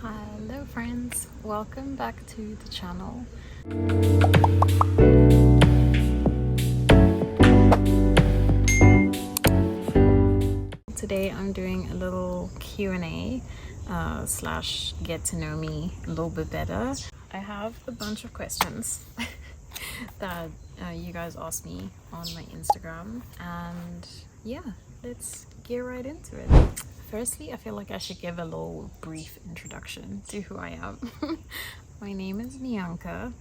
Hello friends, welcome back to the channel. Today I'm doing a little Q&A slash get to know me a little bit better. I have a bunch of questions that you guys asked me on my Instagram, and yeah, let's get right into it. Firstly, I feel like I should give a little brief introduction to who I am. My name is Nianka.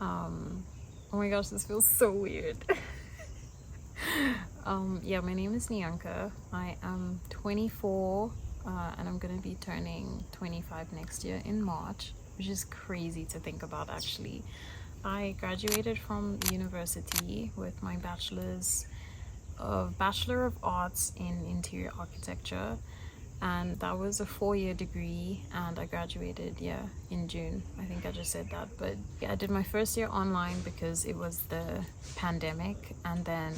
Oh my gosh, this feels so weird. Yeah, my name is Nianka. I am 24 and I'm gonna be turning 25 next year in March, which is crazy to think about actually. I graduated from university with my Bachelor of Arts in Interior Architecture, and that was a 4-year degree, and I graduated in June. I think I just said that, but yeah, I did my first year online because it was the pandemic, and then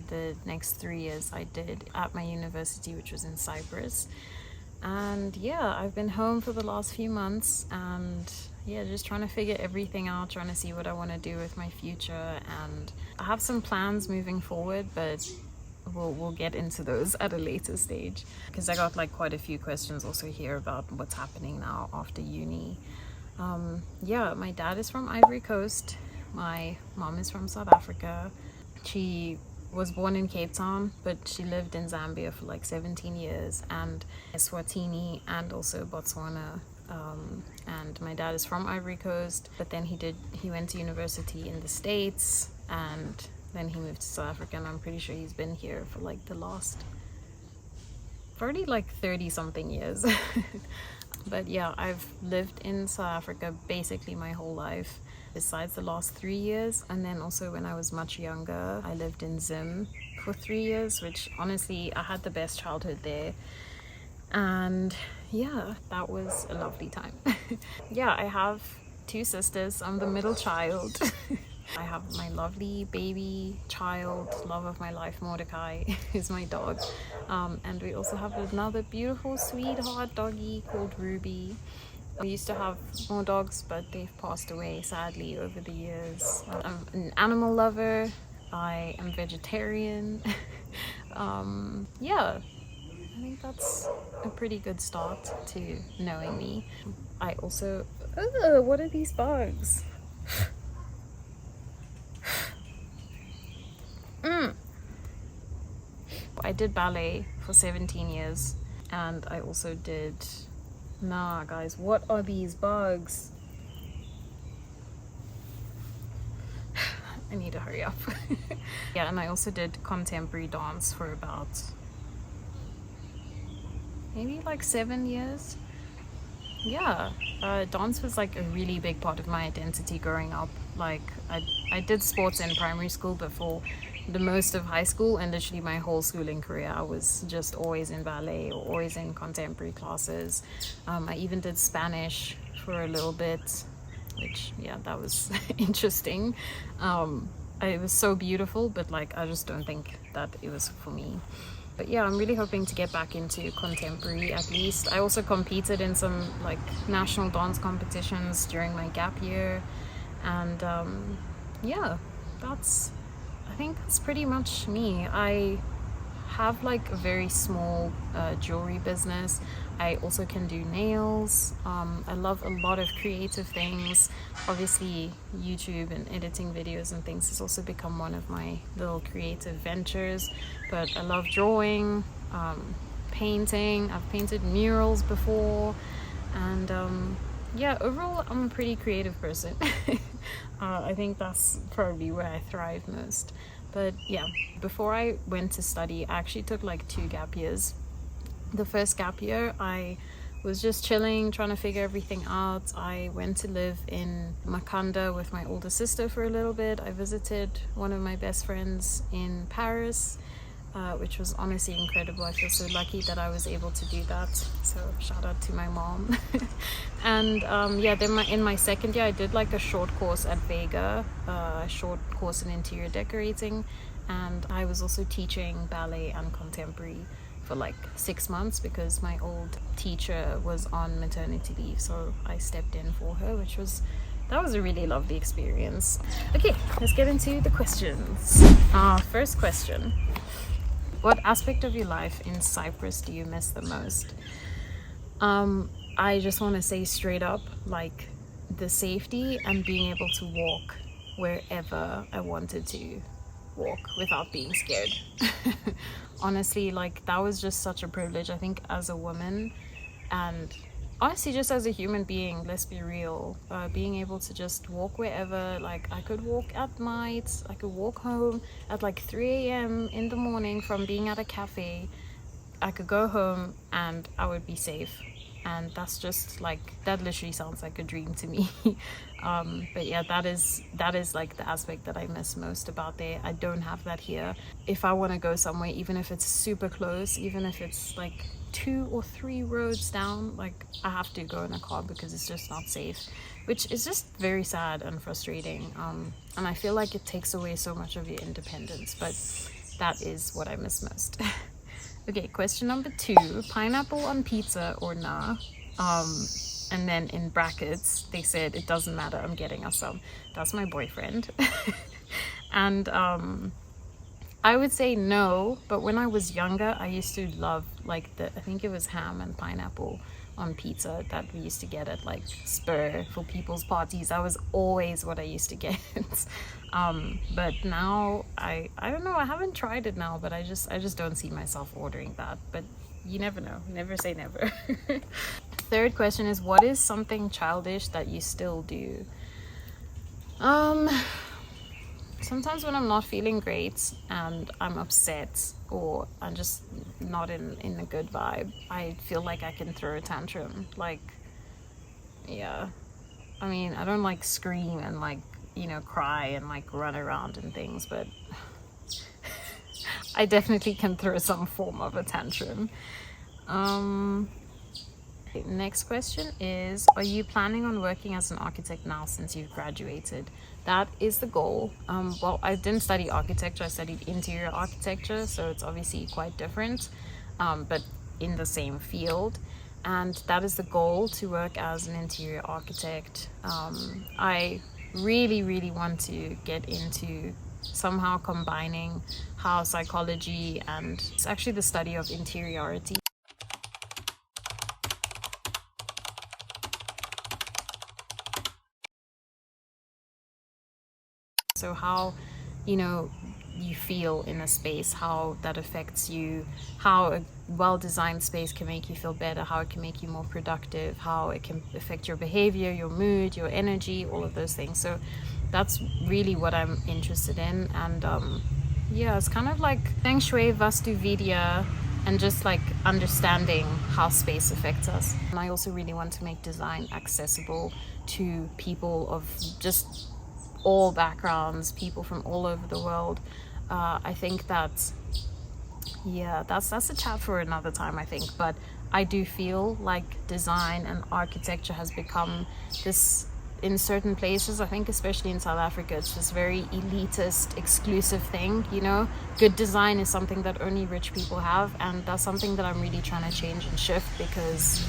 the next 3 years I did at my university, which was in Cyprus. And yeah, I've been home for the last few months, and yeah, just trying to figure everything out, trying to see what I want to do with my future, and I have some plans moving forward, but we'll get into those at a later stage, because I got like quite a few questions also here about what's happening now after uni. Yeah, my dad is from Ivory Coast, my mom is from South Africa. She was born in Cape Town, but she lived in Zambia for like 17 years, and Eswatini, and also Botswana. And my dad is from Ivory Coast, but then he went to university in the States, and then he moved to South Africa, and I'm pretty sure he's been here for like the last 30 something years. But yeah, I've lived in South Africa basically my whole life, besides the last 3 years. And then also when I was much younger, I lived in Zim for 3 years, which honestly, I had the best childhood there. And yeah, that was a lovely time. Yeah, I have 2 sisters. I'm the middle child. I have my lovely baby child, love of my life, Mordecai, is my dog. And we also have another beautiful sweetheart doggy called Ruby. We used to have more dogs, but they've passed away sadly over the years. I'm an animal lover. I am vegetarian. Yeah, I think that's a pretty good start to knowing me. I also... what are these bugs? I did ballet for 17 years, and I also did... Nah, guys, what are these bugs? I need to hurry up. Yeah, and I also did contemporary dance for about maybe like 7 years. Yeah, dance was like a really big part of my identity growing up. Like I did sports in primary school, but for the most of high school and literally my whole schooling career, I was just always in ballet or always in contemporary classes. I even did Spanish for a little bit, which yeah, that was interesting. It was so beautiful, but like I just don't think that it was for me. But yeah, I'm really hoping to get back into contemporary at least. I also competed in some like national dance competitions during my gap year, and yeah, I think that's pretty much me. I have like a very small jewelry business. I also can do nails. I love a lot of creative things. Obviously, YouTube and editing videos and things has also become one of my little creative ventures. But I love drawing, painting. I've painted murals before, and yeah, overall, I'm a pretty creative person. I think that's probably where I thrive most. But yeah, before I went to study, I actually took like 2 gap years. The first gap year, I was just chilling, trying to figure everything out. I went to live in Makanda with my older sister for a little bit. I visited one of my best friends in Paris, which was honestly incredible. I feel so lucky that I was able to do that. So shout out to my mom. And yeah, then in my second year, I did like a short course at Vega, a short course in interior decorating. And I was also teaching ballet and contemporary for like 6 months because my old teacher was on maternity leave, so I stepped in for her, that was a really lovely experience. Okay, let's get into the questions. First question: what aspect of your life in Cyprus do you miss the most? I just want to say straight up, like, the safety and being able to walk wherever I wanted to walk without being scared. Honestly, like, that was just such a privilege, I think, as a woman, and honestly just as a human being. Let's be real, being able to just walk wherever. Like, I could walk at night, I could walk home at like 3 a.m. in the morning from being at a cafe. I could go home and I would be safe, and that's just like, that literally sounds like a dream to me. But yeah, that is like the aspect that I miss most about there. I don't have that here. If I want to go somewhere, even if it's super close, even if it's like 2 or 3 roads down, like, I have to go in a car because it's just not safe, which is just very sad and frustrating. And I feel like it takes away so much of your independence, but that is what I miss most. Okay, question number 2: pineapple on pizza or nah? And then in brackets, they said, it doesn't matter, I'm getting us some. That's my boyfriend. And I would say no, but when I was younger, I used to love, like, I think it was ham and pineapple on pizza that we used to get at like Spur for people's parties. That was always what I used to get. But now I don't know, I haven't tried it now, but I just don't see myself ordering that. But you never know, never say never. Third question is: what is something childish that you still do? Sometimes when I'm not feeling great and I'm upset, or I'm just not in a good vibe, I feel like I can throw a tantrum. Like, yeah, I mean, I don't like scream and like, cry and like run around and things, but I definitely can throw some form of a tantrum. Next question is: are you planning on working as an architect now since you've graduated? That is the goal. Well, I didn't study architecture, I studied interior architecture, so it's obviously quite different, but in the same field. And that is the goal, to work as an interior architect. I really, really want to get into somehow combining house psychology and it's actually the study of interiority. So how, you feel in a space, how that affects you, how a well-designed space can make you feel better, how it can make you more productive, how it can affect your behavior, your mood, your energy, all of those things. So that's really what I'm interested in. And yeah, it's kind of like Feng Shui, Vastu Vidya, and just like understanding how space affects us. And I also really want to make design accessible to people of just all backgrounds, people from all over the world. I think that, yeah, that's a chat for another time, I think. But I do feel like design and architecture has become this, in certain places, I think especially in South Africa, it's this very elitist, exclusive thing. Good design is something that only rich people have, and that's something that I'm really trying to change and shift, because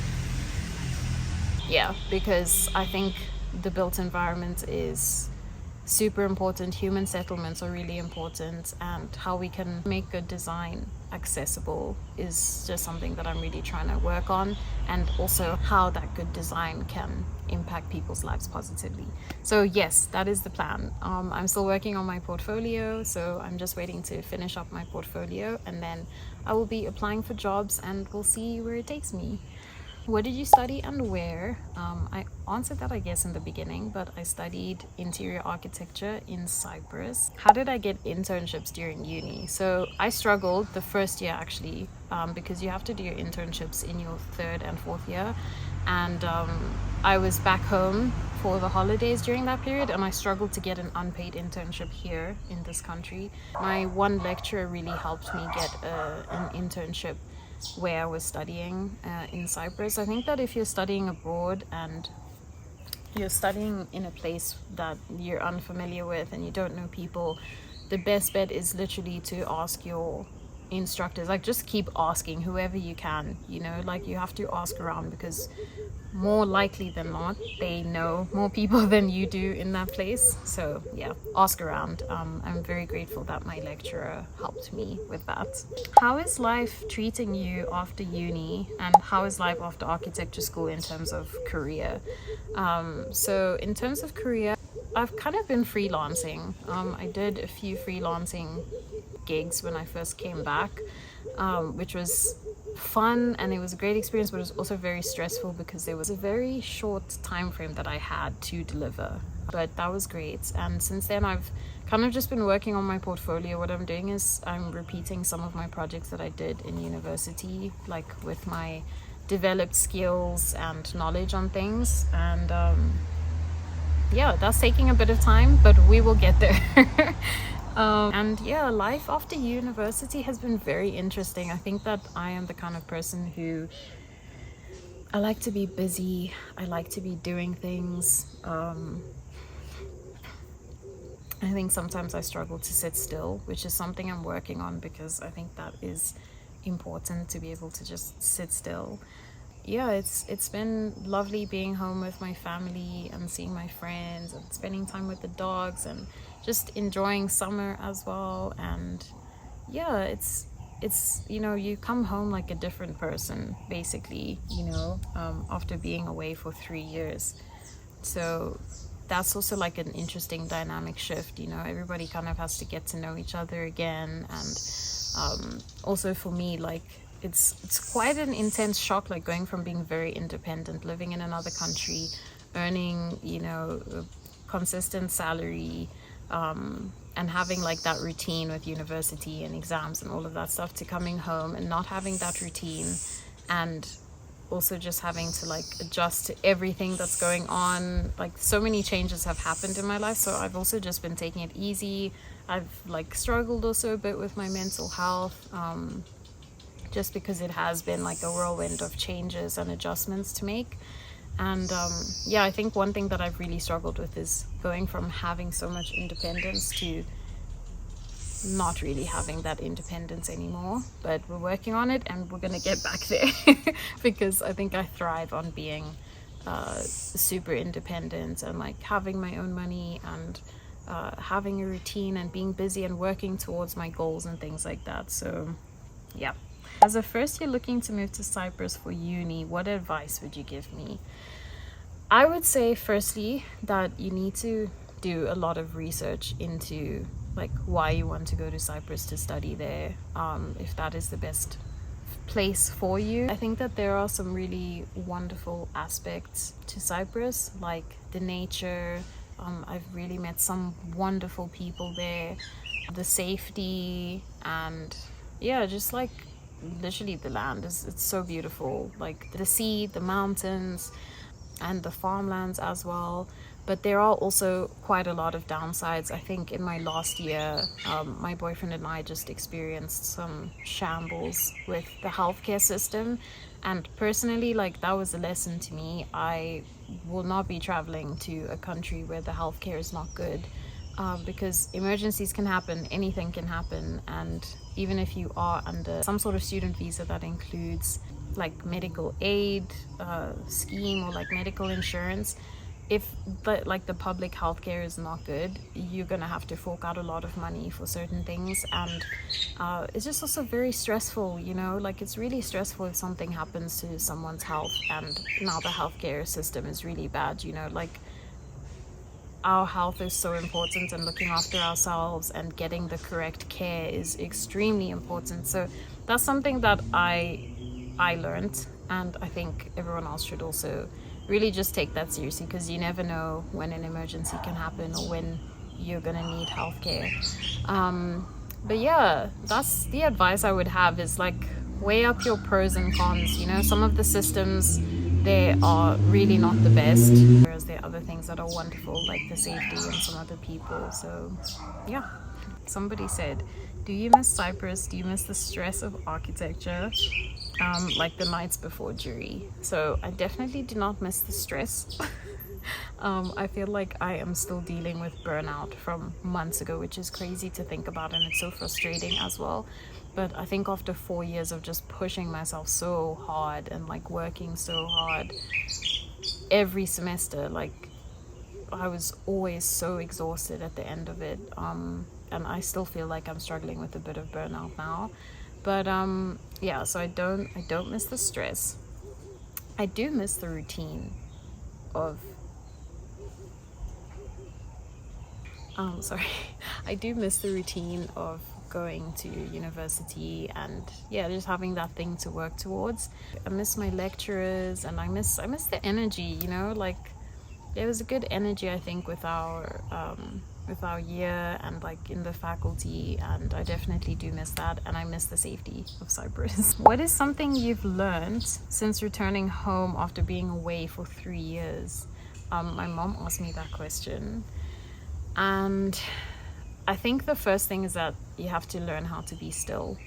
I think the built environment is super important. Human settlements are really important, and how we can make good design accessible is just something that I'm really trying to work on, and also how that good design can impact people's lives positively. So yes, that is the plan. I'm still working on my portfolio, so I'm just waiting to finish up my portfolio, and then I will be applying for jobs and we'll see where it takes me. What did you study and where? I answered that, I guess, in the beginning, but I studied interior architecture in Cyprus. How did I get internships during uni? So I struggled the first year, actually, because you have to do your internships in your 3rd and 4th year. And I was back home for the holidays during that period, and I struggled to get an unpaid internship here in this country. My one lecturer really helped me get an internship where I was studying in Cyprus. I think that if you're studying abroad and you're studying in a place that you're unfamiliar with and you don't know people, the best bet is literally to ask your instructors, like just keep asking whoever you can, you know, like you have to ask around, because more likely than not they know more people than you do in that place. So yeah, ask around. I'm very grateful that my lecturer helped me with that. How is life treating you after uni, and how is life after architecture school in terms of career? So in terms of career, I've kind of been freelancing. I did a few freelancing gigs when I first came back, which was fun, and it was a great experience, but it was also very stressful because there was a very short time frame that I had to deliver. But that was great, and since then I've kind of just been working on my portfolio. What I'm doing is I'm repeating some of my projects that I did in university, like with my developed skills and knowledge on things, and yeah, that's taking a bit of time, but we will get there. And yeah, life after university has been very interesting. I think that I am the kind of person who, I like to be busy, I like to be doing things. I think sometimes I struggle to sit still, which is something I'm working on, because I think that is important, to be able to just sit still. Yeah, it's been lovely being home with my family and seeing my friends and spending time with the dogs and just enjoying summer as well. And yeah, it's you know, you come home like a different person basically, you know, after being away for 3 years. So that's also like an interesting dynamic shift, you know. Everybody kind of has to get to know each other again, and also for me, like it's quite an intense shock, like going from being very independent, living in another country, earning, you know, a consistent salary, and having like that routine with university and exams and all of that stuff, to coming home and not having that routine, and also just having to like adjust to everything that's going on. Like so many changes have happened in my life, so I've also just been taking it easy. I've like struggled also a bit with my mental health, just because it has been like a whirlwind of changes and adjustments to make. And yeah, I think one thing that I've really struggled with is going from having so much independence to not really having that independence anymore. But we're working on it, and we're gonna get back there because I think I thrive on being super independent and like having my own money, and having a routine and being busy and working towards my goals and things like that. So yeah. As a first year looking to move to Cyprus for uni, what advice would you give me? I would say firstly that you need to do a lot of research into like why you want to go to Cyprus to study there, if that is the best place for you. I think that there are some really wonderful aspects to Cyprus, like the nature. I've really met some wonderful people there, the safety, and yeah, just like literally the land is, it's so beautiful, like the sea, the mountains, and the farmlands as well. But there are also quite a lot of downsides. I think in my last year, my boyfriend and I just experienced some shambles with the healthcare system, and personally, like that was a lesson to me. I will not be traveling to a country where the healthcare is not good, because emergencies can happen, anything can happen. And even if you are under some sort of student visa that includes like medical aid scheme or like medical insurance, if the public healthcare is not good, you're gonna have to fork out a lot of money for certain things. And it's just also very stressful, you know, like it's really stressful if something happens to someone's health and now the healthcare system is really bad, you know. Like our health is so important, and looking after ourselves and getting the correct care is extremely important. So that's something that I learned, and I think everyone else should also really just take that seriously, because you never know when an emergency can happen or when you're gonna need healthcare. But yeah, that's the advice I would have, is like weigh up your pros and cons. You know, some of the systems, they are really not the best, whereas there are other things that are wonderful, like the safety and some other people. So yeah. Somebody said, do you miss Cyprus? Do you miss the stress of architecture? Like the nights before jury. So I definitely do not miss the stress. I feel like I am still dealing with burnout from months ago, which is crazy to think about, and it's so frustrating as well. But I think after 4 years of just pushing myself so hard and like working so hard every semester, like I was always so exhausted at the end of it. And I still feel like I'm struggling with a bit of burnout now. But yeah, so I don't miss the stress. I do miss the routine of sorry. I do miss the routine of going to university and yeah, just having that thing to work towards. I miss my lecturers, and I miss the energy, you know, like there was a good energy, I think, with our year and like in the faculty, and I definitely do miss that, and I miss the safety of Cyprus. What is something you've learned since returning home after being away for 3 years? My mom asked me that question, and I think the first thing is that you have to learn how to be still.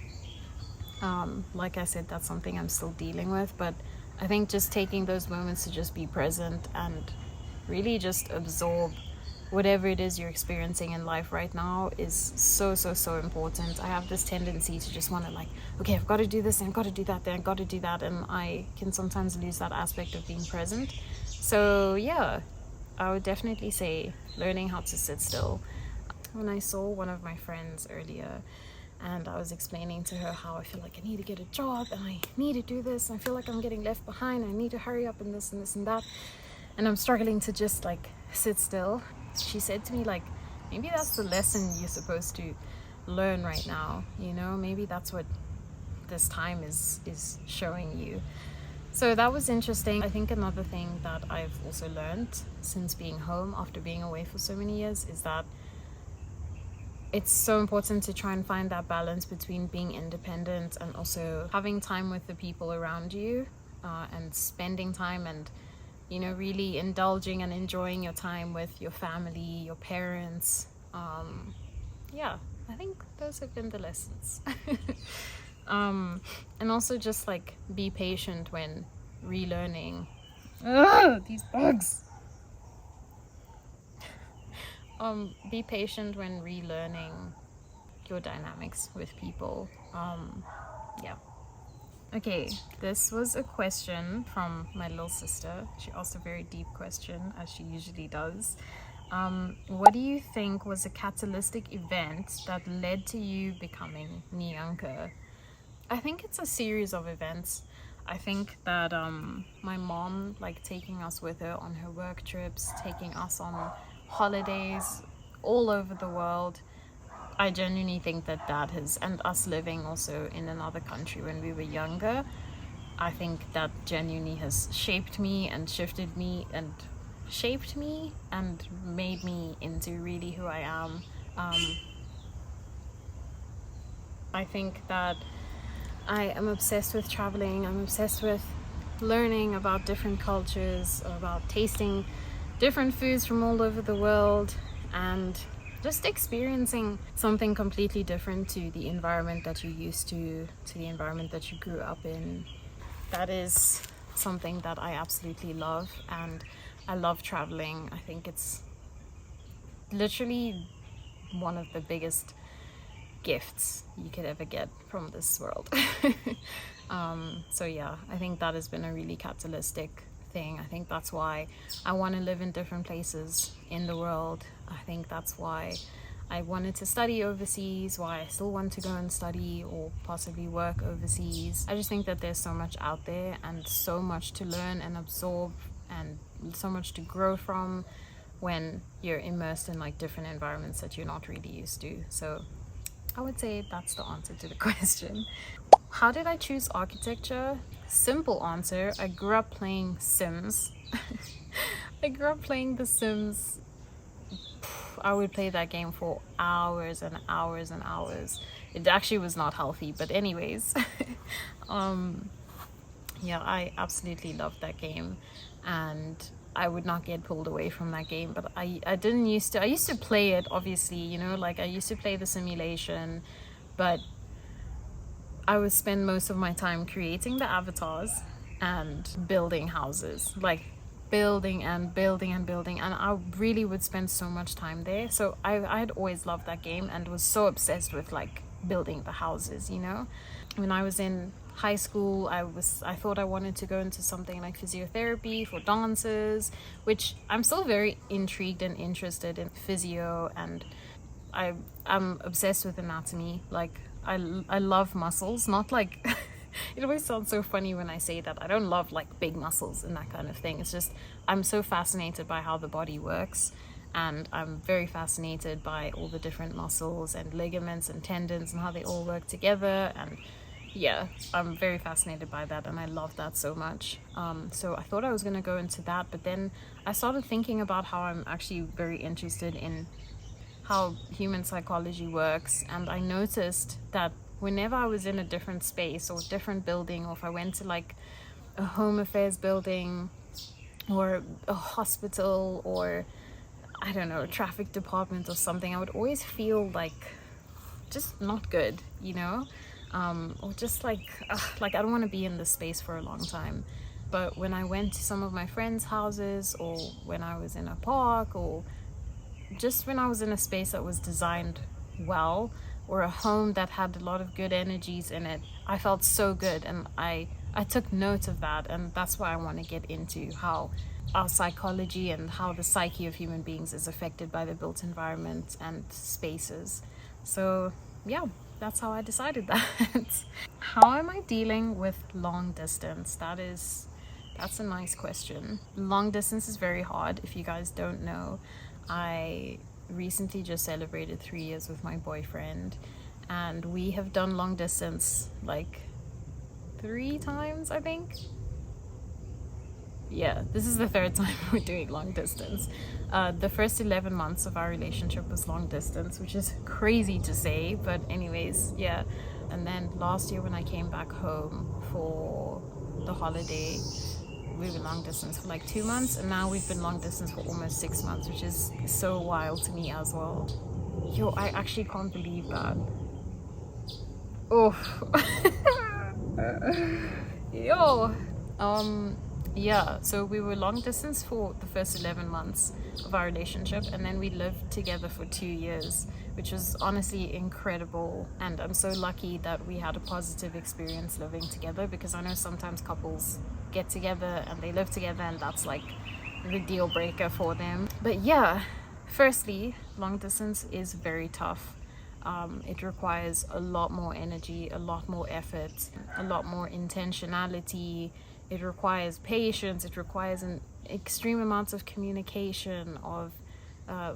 Like I said, that's something I'm still dealing with, but I think just taking those moments to just be present and really just absorb whatever it is you're experiencing in life right now is so important. I have this tendency to just want to like, okay, I've got to do this and I've got to do that, then I've got to do that, and I can sometimes lose that aspect of being present. So yeah, I would definitely say learning how to sit still. When I saw one of my friends earlier and I was explaining to her how I feel like I need to get a job and I need to do this, and I feel like I'm getting left behind, I need to hurry up in this and this and that, and I'm struggling to just like sit still. She said to me, like, maybe that's the lesson you're supposed to learn right now, you know, maybe that's what this time is showing you. So that was interesting. I think another thing that I've also learned since being home after being away for so many years is that it's so important to try and find that balance between being independent and also having time with the people around you, and spending time and, you know, really indulging and enjoying your time with your family, your parents. Yeah, I think those have been the lessons. And also just like be patient when relearning. These bugs. Be patient when relearning your dynamics with people. Yeah. Okay, this was a question from my little sister. She asked a very deep question, as she usually does. What do you think was a catalytic event that led to you becoming Nyanka? I think it's a series of events. I think that my mom, like taking us with her on her work trips, taking us on holidays all over the world, I genuinely think that has, and us living also in another country when we were younger, I think that genuinely has shaped me and shifted me and shaped me and made me into really who I am. I think that I am obsessed with traveling. I'm obsessed with learning about different cultures, about tasting different foods from all over the world, and just experiencing something completely different to the environment that you're used to the environment that you grew up in. That is something that I absolutely love, and I love traveling. I think it's literally one of the biggest gifts you could ever get from this world. So yeah, I think that has been a really catalytic thing. I think that's why I want to live in different places in the world. I think that's why I wanted to study overseas, why I still want to go and study or possibly work overseas. I just think that there's so much out there and so much to learn and absorb and so much to grow from when you're immersed in like different environments that you're not really used to. So I would say that's the answer to the question. How did I choose architecture? Simple answer. I grew up playing Sims. I grew up playing The Sims. I would play that game for hours and hours and hours. It actually was not healthy, but anyways. Yeah, I absolutely loved that game, and I would not get pulled away from that game. But I used to play it, obviously, you know, like I used to play the simulation, but I would spend most of my time creating the avatars and building houses, like building and building and building, and I really would spend so much time there. So I had always loved that game and was so obsessed with like building the houses, you know. When I was in high school, I thought I wanted to go into something like physiotherapy for dancers, which I'm still very intrigued and interested in physio, and I'm obsessed with anatomy. Like I love muscles, not like it always sounds so funny when I say that. I don't love like big muscles and that kind of thing. It's just I'm so fascinated by how the body works, and I'm very fascinated by all the different muscles and ligaments and tendons and how they all work together. And yeah, I'm very fascinated by that, and I love that so much. So I thought I was going to go into that, but then I started thinking about how I'm actually very interested in how human psychology works, and I noticed that whenever I was in a different space or different building, or if I went to like a home affairs building or a hospital or I don't know, a traffic department or something, I would always feel like just not good, you know, or just like I don't want to be in this space for a long time. But when I went to some of my friends' houses, or when I was in a park, or just when I was in a space that was designed well, or a home that had a lot of good energies in it, I felt so good, and I took note of that, and that's why I want to get into how our psychology and how the psyche of human beings is affected by the built environment and spaces. So yeah, that's how I decided that. How am I dealing with long distance? That's a nice question. Long distance is very hard. If you guys don't know, I recently just celebrated 3 years with my boyfriend, and we have done long distance like 3 times, I think. Yeah, this is the third time we're doing long distance. The first 11 months of our relationship was long distance, which is crazy to say, but anyways, yeah. And then last year when I came back home for the holiday, we were long distance for like 2 months, and now we've been long distance for almost 6 months, which is so wild to me as well. Yo, I actually can't believe that. Oh. Yo. Yeah, so we were long distance for the first 11 months of our relationship, and then we lived together for 2 years, which was honestly incredible. And I'm so lucky that we had a positive experience living together, because I know sometimes couples get together and they live together and that's like the deal breaker for them. But yeah, firstly, long distance is very tough. It requires a lot more energy, a lot more effort, a lot more intentionality. It requires patience. It requires an extreme amounts of communication, of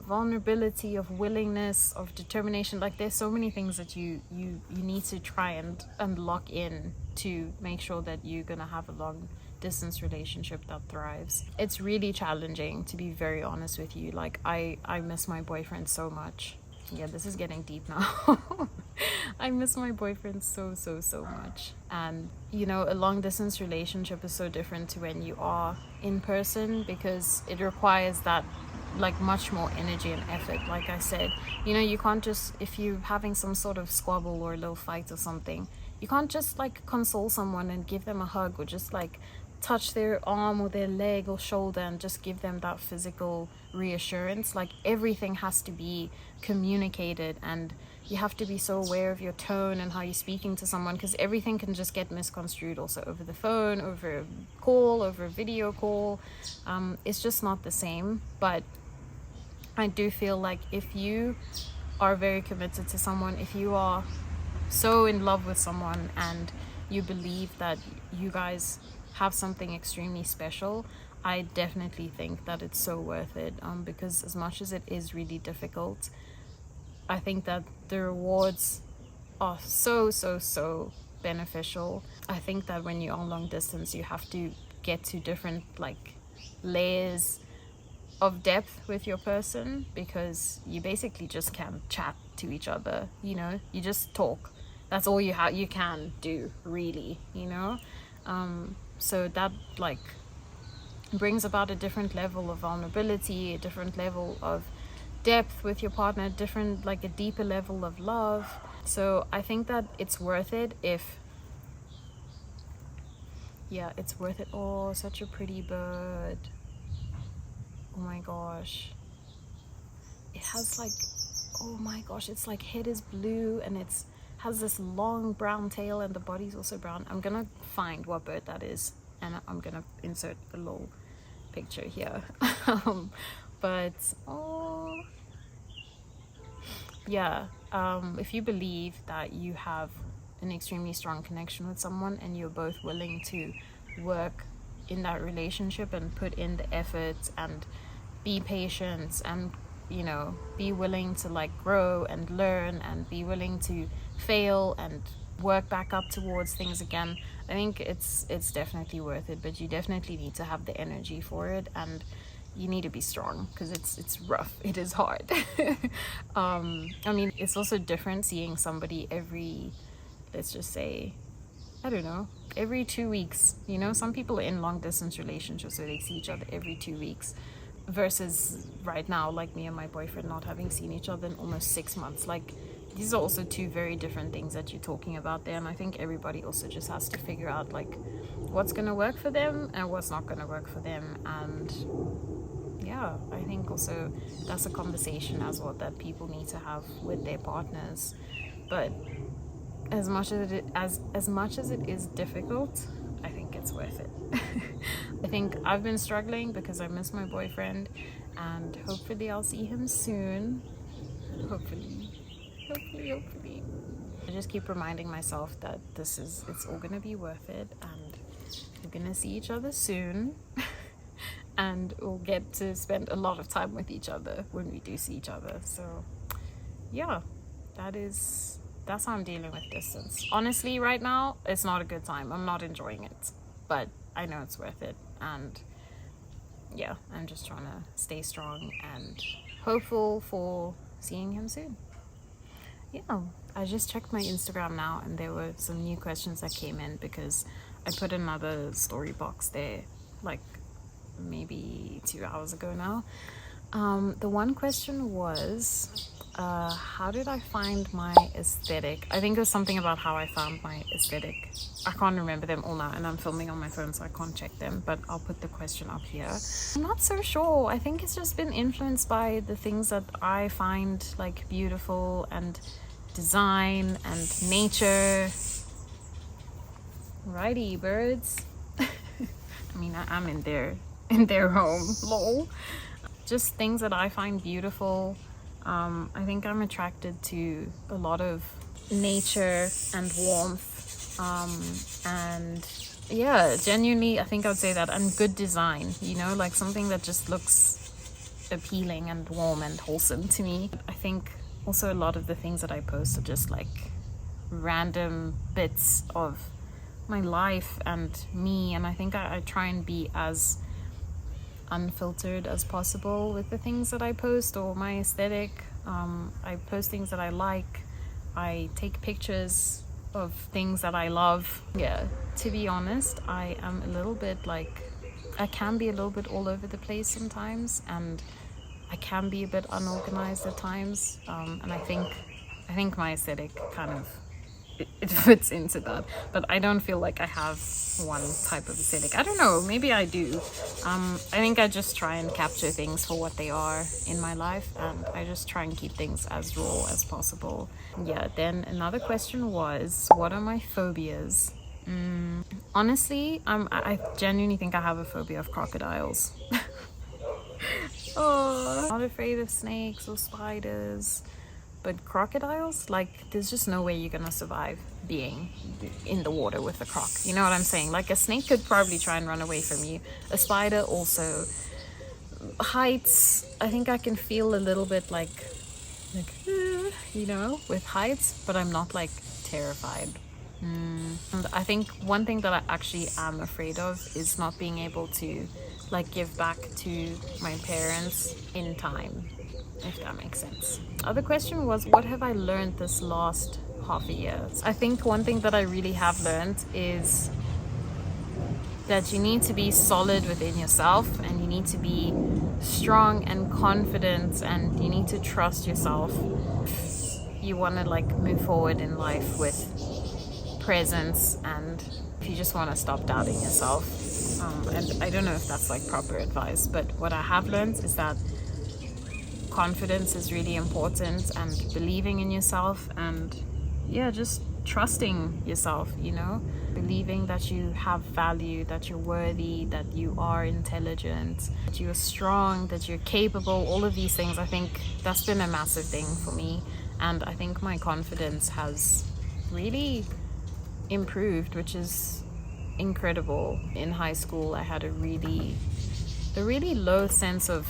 vulnerability, of willingness, of determination. Like there's so many things that you need to try and lock in to make sure that you're gonna have a long distance relationship that thrives. It's really challenging, to be very honest with you. Like I miss my boyfriend so much. Yeah, this is getting deep now. I miss my boyfriend so much. And you know, a long distance relationship is so different to when you are in person, because it requires that like much more energy and effort. Like I said, you know, you can't just, if you're having some sort of squabble or a little fight or something, you can't just like console someone and give them a hug, or just like touch their arm or their leg or shoulder and just give them that physical reassurance. Like everything has to be communicated, and you have to be so aware of your tone and how you're speaking to someone, because everything can just get misconstrued also over the phone, over a call, over a video call. It's just not the same. But I do feel like if you are very committed to someone, if you are so in love with someone and you believe that you guys have something extremely special, I definitely think that it's so worth it. Because as much as it is really difficult, I think that the rewards are so beneficial. I think that when you're on long distance, you have to get to different like layers of depth with your person, because you basically just can't chat to each other, you know, you just talk. That's all you can do, really, you know. So that like brings about a different level of vulnerability, a different level of depth with your partner, different, like a deeper level of love. So I think that it's worth it if, yeah, it's worth it. Oh, such a pretty bird. Oh my gosh. It has like, oh my gosh, it's like head is blue and it's has this long brown tail and the body's also brown. I'm gonna find what bird that is, and I'm gonna insert a little picture here. But oh yeah, if you believe that you have an extremely strong connection with someone and you're both willing to work in that relationship and put in the effort and be patient and, you know, be willing to like grow and learn and be willing to fail and work back up towards things again, I think it's definitely worth it. But you definitely need to have the energy for it, and you need to be strong, because it's rough, it is hard. I mean, it's also different seeing somebody every, let's just say, I don't know, every 2 weeks. You know, some people are in long distance relationships where they see each other every 2 weeks, versus right now, like me and my boyfriend not having seen each other in almost 6 months. Like, these are also two very different things that you're talking about there, and I think everybody also just has to figure out like what's gonna work for them and what's not gonna work for them. And yeah, I think also that's a conversation as well that people need to have with their partners. But as much as it is difficult, I think it's worth it. I think I've been struggling because I miss my boyfriend, and hopefully I'll see him soon. Hopefully. I just keep reminding myself that it's all gonna be worth it, and we're gonna see each other soon. And we'll get to spend a lot of time with each other when we do see each other. So yeah, that's how I'm dealing with distance. Honestly, right now, it's not a good time. I'm not enjoying it, but I know it's worth it. And yeah, I'm just trying to stay strong and hopeful for seeing him soon. Yeah, I just checked my Instagram now, and there were some new questions that came in because I put another story box there like maybe 2 hours ago now. The one question was, how did I find my aesthetic? I think it was something about how I found my aesthetic. I can't remember them all now, and I'm filming on my phone, so I can't check them, but I'll put the question up here. I'm not so sure. I think it's just been influenced by the things that I find like beautiful, and design and nature. Righty, birds. I mean, I'm in their home, lol. Just things that I find beautiful. I think I'm attracted to a lot of nature and warmth, and yeah, genuinely I think I would say that, and good design, you know, like something that just looks appealing and warm and wholesome to me. I think also a lot of the things that I post are just like random bits of my life and me, and I think I try and be as unfiltered as possible with the things that I post, or my aesthetic. I post things that I like. I take pictures of things that I love. Yeah, to be honest, I am a little bit like, I can be a little bit all over the place sometimes, and I can be a bit unorganized at times, and I think my aesthetic kind of it fits into that, but I don't feel like I have one type of aesthetic. I don't know, maybe I do. I think I just try and capture things for what they are in my life, and I just try and keep things as raw as possible. Yeah, then another question was, what are my phobias? Honestly, I genuinely think I have a phobia of crocodiles. Oh, I'm not afraid of snakes or spiders, but crocodiles, like, there's just no way you're gonna survive being in the water with a croc. You know what I'm saying? Like, a snake could probably try and run away from you. A spider also. Heights, I think I can feel a little bit like you know, with heights, but I'm not like terrified. And I think one thing that I actually am afraid of is not being able to like give back to my parents in time, if that makes sense. Other question was, what have I learned this last half a year? I think one thing that I really have learned is that you need to be solid within yourself, and you need to be strong and confident, and you need to trust yourself. You want to like move forward in life with presence, and if you just want to stop doubting yourself. And I don't know if that's like proper advice, but what I have learned is that confidence is really important, and believing in yourself, and yeah, just trusting yourself, you know, believing that you have value, that you're worthy, that you are intelligent, that you're strong, that you're capable, all of these things. I think that's been a massive thing for me. And I think my confidence has really improved, which is incredible. In high school, I had a really low sense of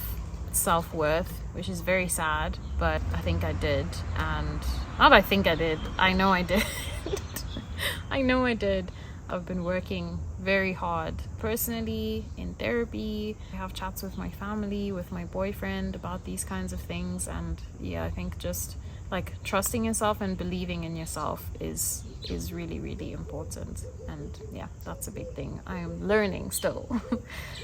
self-worth, which is very sad, but I think I did. And not I think I did, I know I did. I know I did. I've been working very hard personally, in therapy. I have chats with my family, with my boyfriend about these kinds of things. And yeah, I think just like trusting yourself and believing in yourself is really, really important. And yeah, that's a big thing I'm learning still.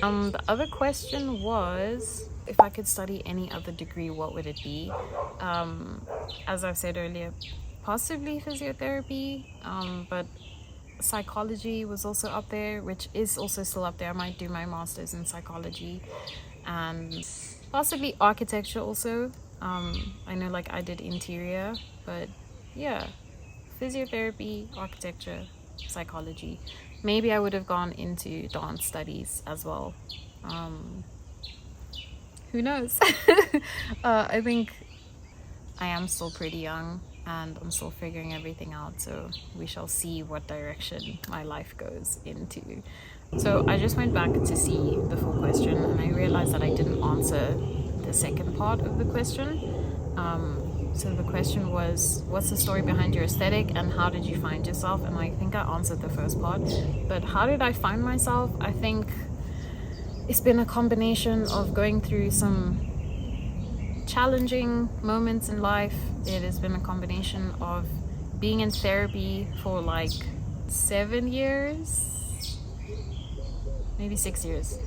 The other question was, if I could study any other degree, what would it be? As I've said earlier, possibly physiotherapy, but psychology was also up there, which is also still up there. I might do my master's in psychology, and possibly architecture also. I know like I did interior, but yeah, physiotherapy, architecture, psychology. Maybe I would have gone into dance studies as well. Who knows? I think I am still pretty young and I'm still figuring everything out, so we shall see what direction my life goes into. So I just went back to see the full question and I realized that I didn't answer the second part of the question. So the question was, what's the story behind your aesthetic and how did you find yourself? And I think I answered the first part, but how did I find myself? I think it's been a combination of going through some challenging moments in life. It has been a combination of being in therapy for like 7 years, maybe 6 years,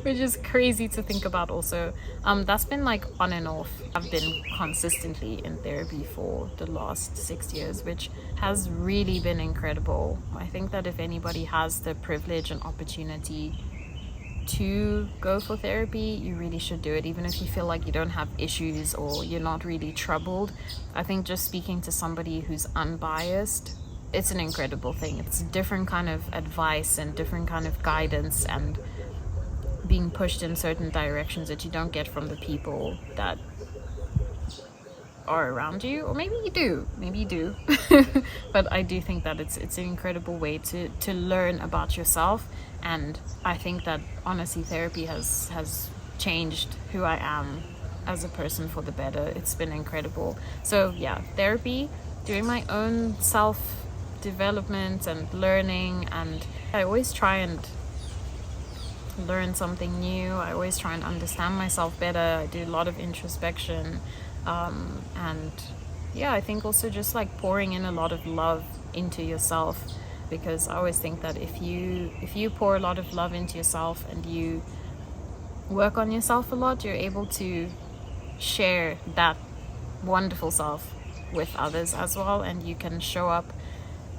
which is crazy to think about also. That's been like on and off. I've been consistently in therapy for the last 6 years, which has really been incredible. I think that if anybody has the privilege and opportunity to go for therapy, you really should do it, even if you feel like you don't have issues or you're not really troubled. I think just speaking to somebody who's unbiased, it's an incredible thing. It's a different kind of advice and different kind of guidance and being pushed in certain directions that you don't get from the people that are around you. Or maybe you do, but I do think that it's an incredible way to learn about yourself. And I think that honestly therapy has changed who I am as a person for the better. It's been incredible. So yeah, therapy, doing my own self development and learning, and I always try and learn something new. I always try and understand myself better. I do a lot of introspection, and yeah, I think also just like pouring in a lot of love into yourself, because I always think that if you pour a lot of love into yourself and you work on yourself a lot, you're able to share that wonderful self with others as well, and you can show up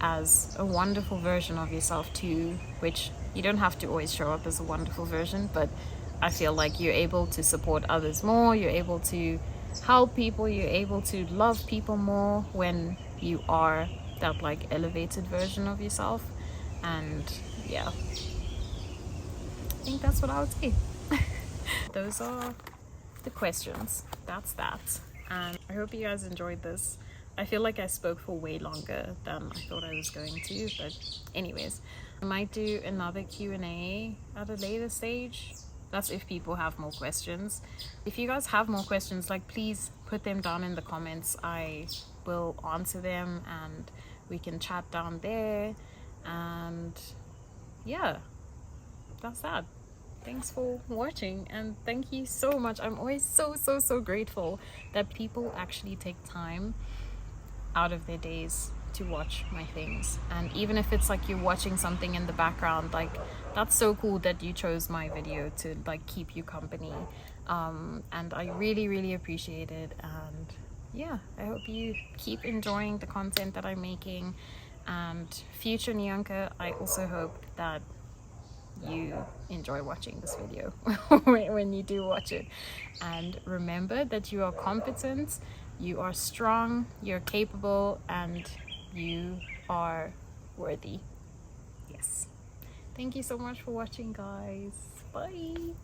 as a wonderful version of yourself too, which you don't have to always show up as a wonderful version, but I feel like you're able to support others more, you're able to help people, you're able to love people more when you are that like elevated version of yourself. And yeah, I think that's what I would say. Those are the questions. That's that. And I hope you guys enjoyed this. I feel like I spoke for way longer than I thought I was going to, but anyways, I might do another Q&A at a later stage. That's if people have more questions. If you guys have more questions, like please put them down in the comments. I will answer them and we can chat down there. And yeah, that's that. Thanks for watching and thank you so much. I'm always so grateful that people actually take time out of their days to watch my things. And even if it's like you're watching something in the background, like that's so cool that you chose my video to like keep you company. And I really appreciate it. And yeah, I hope you keep enjoying the content that I'm making. And future Nyanka, I also hope that you enjoy watching this video when you do watch it. And remember that you are competent You are strong, you're capable, and you are worthy. Yes. Thank you so much for watching, guys. Bye.